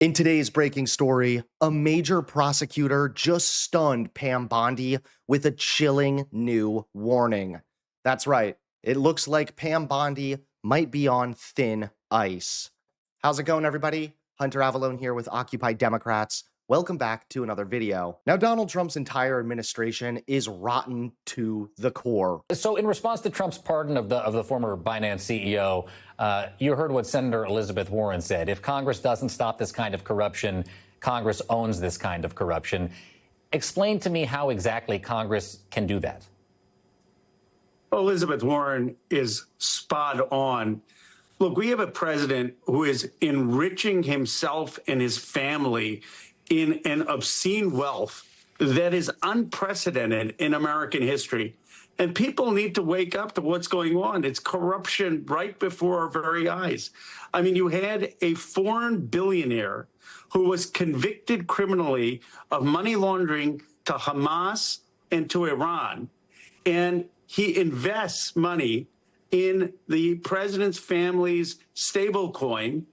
In today's breaking story, a major prosecutor just stunned Pam Bondi with a chilling new warning. That's right, it looks like Pam Bondi might be on thin ice. How's it going, everybody? Hunter Avalone here with Occupy Democrats. Welcome back to another video. Now, Donald Trump's entire administration is rotten to the core. So in response to Trump's pardon of the former Binance CEO, you heard what Senator Elizabeth Warren said. If Congress doesn't stop this kind of corruption, Congress owns this kind of corruption. Explain to me how exactly Congress can do that. Elizabeth Warren is spot on. Look, we have a president who is enriching himself and his family in an obscene wealth that is unprecedented in American history. And people need to wake up to what's going on. It's corruption right before our very eyes. I mean, you had a foreign billionaire who was convicted criminally of money laundering to Hamas and to Iran. And he invests money in the president's family's stablecoin,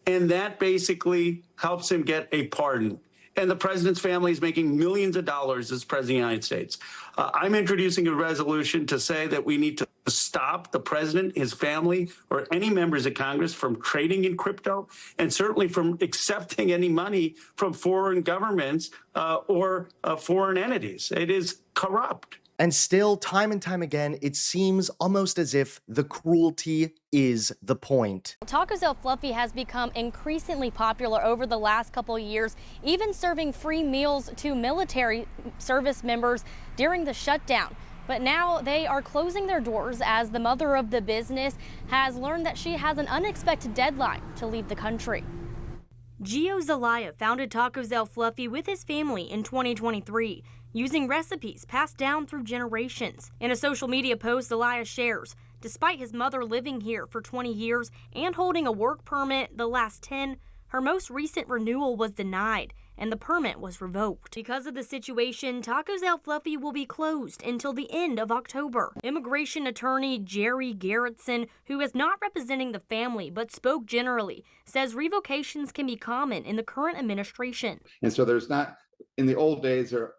and that basically helps him get a pardon. And the president's family is making millions of dollars as president of the United States. I'm introducing a resolution to say that we need to stop the president, his family, or any members of Congress from trading in crypto, and certainly from accepting any money from foreign governments or foreign entities. It is corrupt. And still, time and time again, it seems almost as if the cruelty is the point. Taco Bell Fluffy has become increasingly popular over the last couple of years, even serving free meals to military service members during the shutdown. But now they are closing their doors as the mother of the business has learned that she has an unexpected deadline to leave the country. Gio Zelaya founded Taco Bell Fluffy with his family in 2023, using recipes passed down through generations. In a social media post, Zelaya shares, despite his mother living here for 20 years and holding a work permit the last 10, her most recent renewal was denied and the permit was revoked. Because of the situation, Taco Bell Fluffy will be closed until the end of October. Immigration attorney Jerry Garrettson, who is not representing the family but spoke generally, says revocations can be common in the current administration. And so there's not, in the old days, it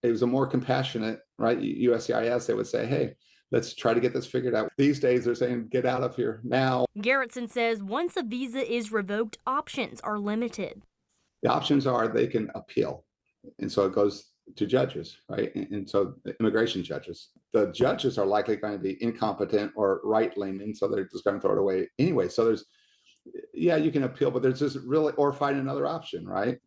was a more compassionate, right? USCIS, they would say, hey, let's try to get this figured out. These days, they're saying, get out of here now. Garrettson says once a visa is revoked, options are limited. The options are they can appeal. And so it goes to judges, right? And so the immigration judges. The judges are likely going to be incompetent or right-leaning, so they're just going to throw it away anyway. So there's, yeah, you can appeal, but there's just really, or find another option, right?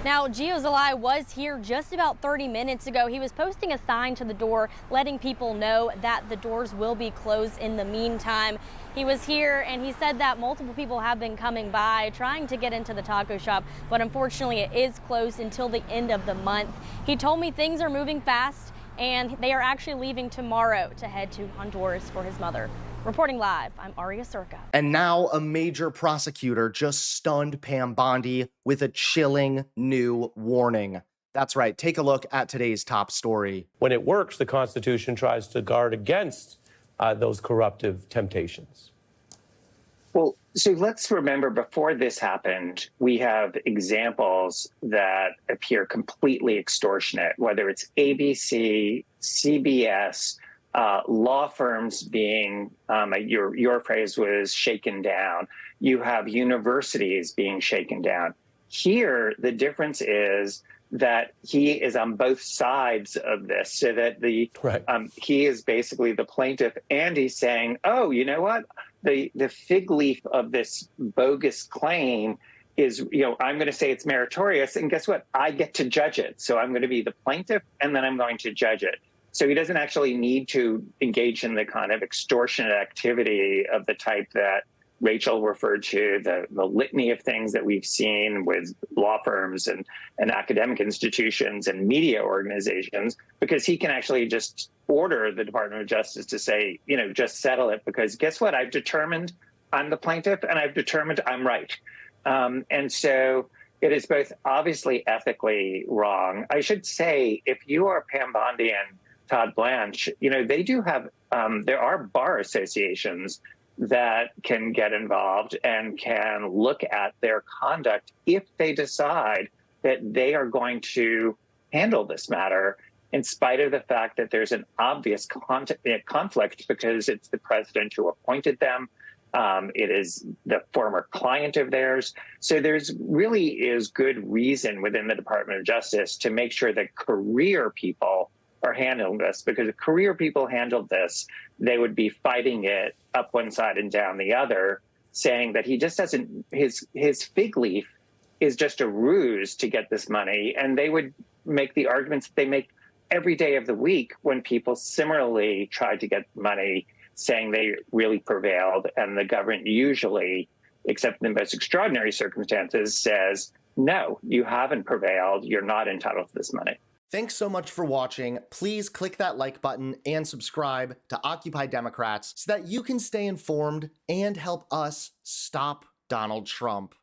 Now, Gio Zelaya was here just about 30 minutes ago. He was posting a sign to the door letting people know that the doors will be closed in the meantime. He was here and he said that multiple people have been coming by trying to get into the taco shop, but unfortunately it is closed until the end of the month. He told me things are moving fast and they are actually leaving tomorrow to head to Honduras for his mother. Reporting live, I'm Aria Circa. And now a major prosecutor just stunned Pam Bondi with a chilling new warning. That's right, take a look at today's top story. When it works, the Constitution tries to guard against those corruptive temptations. Well, so let's remember before this happened, we have examples that appear completely extortionate, whether it's ABC, CBS, law firms being, your phrase was shaken down. You have universities being shaken down. Here, the difference is that he is on both sides of this, so that he is basically the plaintiff, and he's saying, oh, you know what? The fig leaf of this bogus claim is, I'm going to say it's meritorious, and guess what? I get to judge it. So I'm going to be the plaintiff, and then I'm going to judge it. So he doesn't actually need to engage in the kind of extortionate activity of the type that Rachel referred to, the litany of things that we've seen with law firms and academic institutions and media organizations, because he can actually just order the Department of Justice to say, just settle it, because guess what? I've determined I'm the plaintiff and I've determined I'm right. And so it is both obviously ethically wrong. I should say, if you are Pam Bondi and Todd Blanche, they do have, there are bar associations that can get involved and can look at their conduct if they decide that they are going to handle this matter, in spite of the fact that there's an obvious conflict because it's the president who appointed them. It is the former client of theirs. So there's really is good reason within the Department of Justice to make sure that career people are handling this, because if career people handled this, they would be fighting it up one side and down the other, saying that he just doesn't, his fig leaf is just a ruse to get this money. And they would make the arguments that they make every day of the week when people similarly tried to get money, saying they really prevailed. And the government usually, except in the most extraordinary circumstances, says, no, you haven't prevailed. You're not entitled to this money. Thanks so much for watching. Please click that like button and subscribe to Occupy Democrats so that you can stay informed and help us stop Donald Trump.